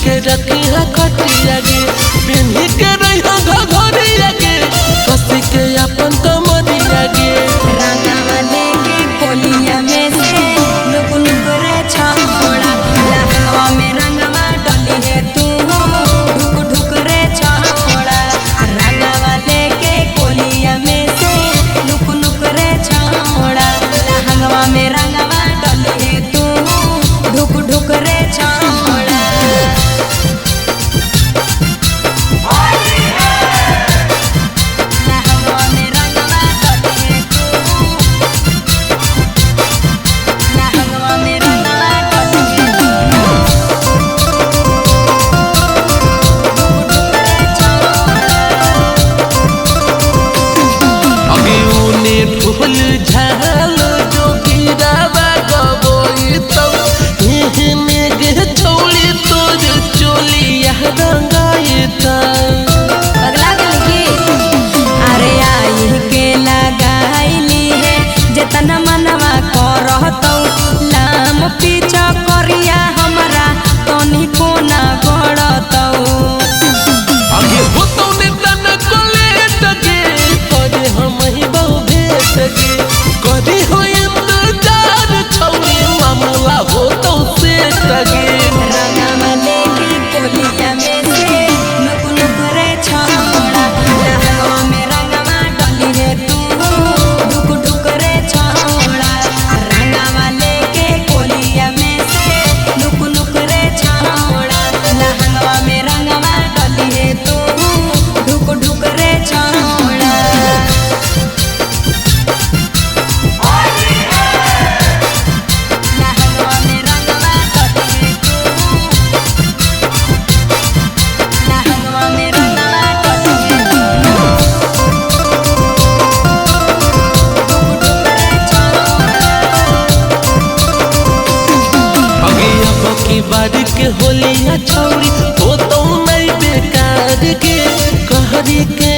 के रखी है खटिया गे पिन्ही के रही घघरिया गे कसी के अपन कमरिया गे रंगवा लेके कोलिया में से लुक लुक रे छौड़ा लहंगवा में रंगवा डली है तू ढुक ढुक रे छौड़ा रंगवा लेके कोलिया में से लुक लुक रे छौड़ा लहंगवा में रंगवा डली है तू ढुक ढुक रे छौड़ा ढोल झाल जो गिरावा गबोई तो हेने गे छोड़ी तोर चोलिया रंगाई ता पगला गलगी अरे आई के लगाईली है जितना मनवा करहतौ लाम पीछा करिया हमरा तनी कोना गड़तौ आगे होतौ ने तन कोले टगे करे हम ही बहु भेट गे करी हो इंतजार छौरी मामला होतौ से टगे रंगवा लेके कोलिया में से लुक लुक रे छौड़ा लहंगवा में रंगवा डली रे तू ढुक ढुक रे छौड़ा रंगवा लेके कोलिया में से लुक लुक रे छौड़ा लहंगवा में रंगवा डली रे तू ढुक ढुक रे छौड़ा लहंगवा में रंगवा डली रे तू लहंगवा में रंगवा डली रे तू ढुक ढुक रे छौड़ा आगे अब की बार के होलिया छौरी हो तो नहीं बेकार गे कहरी के